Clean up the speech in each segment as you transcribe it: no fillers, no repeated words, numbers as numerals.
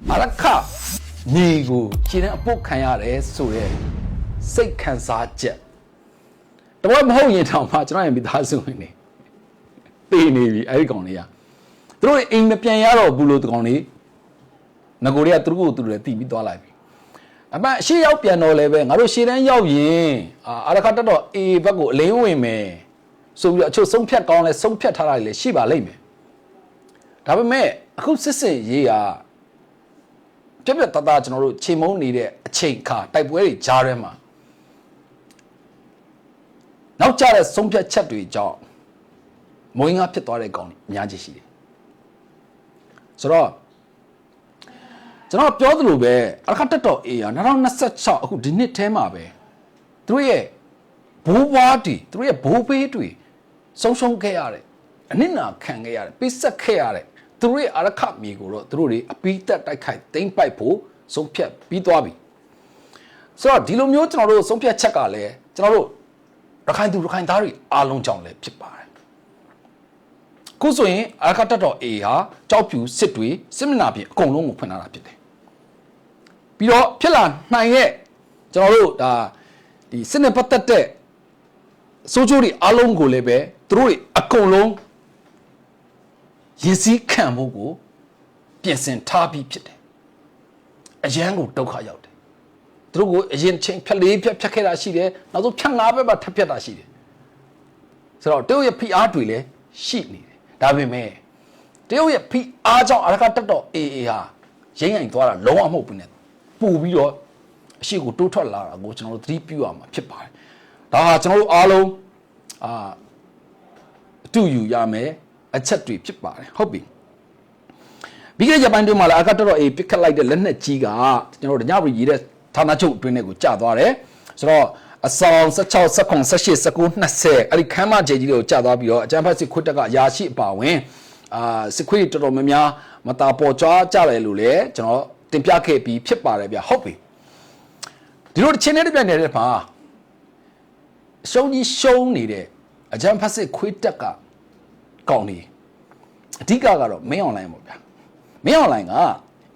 အရခညီကိုခြေတန်းအပုတ်ခံရတယ်ဆိုရဲစိတ်ခံစားချက်တဘောမဟုတ်ရင်တောင်မှကျွန်တော်ရဲ့မိသားစုဝင်နေတေးနေပြီအဲ့ဒီကောင်လေးကသူတို့အိမ်မပြန်ရတော့ဘူးလို့ဒီကောင်လေးငကိုတွေကသူတို့ကိုသူတို့လည်းတီးပြီးသွားလိုက်ပြီအမှရှေ့ရောက်ပြန်တော့လည်းပဲငါတို့ရှေ့တန်းရောက်ရင်အရခတက်တော့အေဘက်ကိုအလင်းဝင်မယ်ဆိုပြီးတော့အချို့ဆုံးဖြတ်ကောင်းလဲဆုံးဖြတ်ထားတာလည်းရှိပါလိမ့်မယ်ဒါပေမဲ့အခုစစ်စစ်ရေးကပြပြတသားကျွန်တော်တို့ချိန်မုံနေတဲ့အချိန်ခါတိုက်ပွဲတွေကြားထဲမှာနောက်ကျတဲ့ဆုံးဖြတ်ချက်တွေကြောင့်မွေးငါဖြစ်သွားတဲ့ကောင်တွေအများကြီးရှိတယ်ဆိုတော့ကျွန်တော်ပြောသလိုပဲအခတ်တက်တော့အေး2026အခုဒီနှစ်ထဲမှာပဲသူတို့ရဲ့ဘိုးဘွားတွေသူတို့ရဲ့ဘိုးဘေးတွေဆုံးရှုံးခဲ့ရတယ်အနစ်နာခံခဲ့ရတယ်ပိဆက်ခဲ့ရတယ်သူတို့ရဲ့အရခမြေကိုတော့သူတို့တွေအပီးတက်တိုက်ခိုက်သိမ့်ပိုက်ဖို့ဆုံးဖြတ်ပြီးသွားပြီဆိုတော့ဒီလိုမျိုးကျွန်တော်တို့ဆုံးဖြတ်ချက်ကလည်းကျွန်တော်တို့ရခိုင်သူရခိုင်သားတွေအားလုံးကြောင့်လည်းဖြစ်ပါတယ်ခုဆိုရင်အရခတက်တော့အေဟာကြောက်ဖြူစစ်တွေစစ်မနာပြင်အကုန်လုံးကိုဖွင့်လာတာဖြစ်တယ်ပြီးတော့ဖြစ်လာနိုင်ရဲ့ကျွန်တော်တို့ဒါဒီစစ်နဲ့ပတ်သက်တဲ့စိုးကျိုးတွေအားလုံးကိုလည်းပဲသူတို့တွေအကုန်လုံးရည်စည်းခံဖို့ကိုပြင်ဆင်ထားပြီးဖြစ်တယ်အရန်ကိုဒုက္ခရောက်တယ်သူတို့ကိုအရင်ချင်းဖြတ်လေးဖြတ်ခဲ့တာရှိတယ်နောက်ဆုံးဖြတ်၅ဘက်မှာထပ်ဖြတ်တာရှိတယ်ဆိုတော့တရုတ်ရဲ့ဖိအားတွေလည်းရှိနေတယ်ဒါပေမဲ့တရုတ်ရဲ့ဖိအားကြောင့်အရကတက်တော့အေးဟာရိမ့်ရိုင်သွားတာလုံးဝမဟုတ်ဘူးနဲ့ပူပြီးတော့အရှိကိုတိုးထွက်လာတာကိုကျွန်တော်တို့သတိပြုရမှာဖြစ်ပါတယ်ဒါဟာကျွန်တော်တို့အားလုံးအတူယူရမယ်အချက်တွေဖြစ်ပါတယ်ဟုတ်ပြီပြီးခဲ့တဲ့ရက်ပိုင်းတွင်းမှာလည်းအကတ်တော်အေးပစ်ခတ်လိုက်တဲ့လက်နက်ကြီးကကျွန်တော်တို့ညပရီရေးတဲ့ဌာနချုပ်အတွင်းထဲကိုကျသွားတယ်ဆိုတော့အဆောင်16 18 18 19 20အဲ့ဒီခမ်းမကျဲကြီးတွေကိုကျသွားပြီးတော့အကြမ်းဖက်စစ်ခွတ်တက်ကရာရှိအပါဝင်စစ်ခွေးတော်တော်များများမတာပေါ်ကြွားကြတယ်လို့လည်းကျွန်တော်တင်ပြခဲ့ပြီးဖြစ်ပါတယ်ဗျဟုတ်ပြီဒီလိုတစ်ချင်းနဲ့တစ်ပြိုင်တည်းမှာရှုံးကြီးရှုံးနေတဲ့အကြမ်းဖက်စစ်ခွေးတက်ကကောင်းနေအဓိကကတော့မင်းအွန်လိုင်းပေါ့ဗျာမင်းအွန်လိုင်းက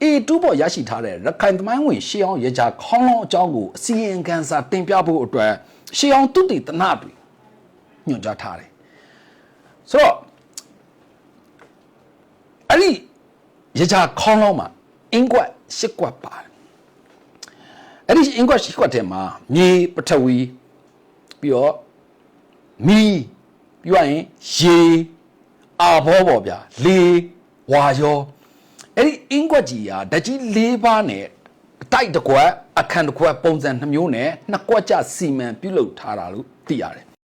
A2 ပေါ်ရရှိထားတဲ့ရခိုင်သမိုင်းဝင်ရှေးအောင်ရကြခေါင်းလောင်းအကြောင်းကိုအစီရင်ခံစာတင်ပြဖို့အတွက်ရှေးအောင်တုတိတနာတွေညွှန်ကြားထားတယ်ဆိုတော့အဲ့ဒီရကြခေါင်းလောင်းမှာအင်ကွက်ရှစ်ကွက်ပါတယ်အဲ့ဒီအင်ကွက်ရှစ်ကွက်ထဲမှာမြေပထဝီပြီးတော့မီးပြီးရင်ရေအာဘောပေါ့ဗျာလေဝါရောအဲ့ဒီအင်ကွက်ကြီးဟာဓာတ်ကြီး၄ပါးနဲ့အတိုက်တစ်ကွက်အခန်းတစ်ကွက်ပုံစံ2မျိုးနဲ့နှစ်ကွက်ကြစီမံပြုလုပ်ထားတာလို့သိရတယ်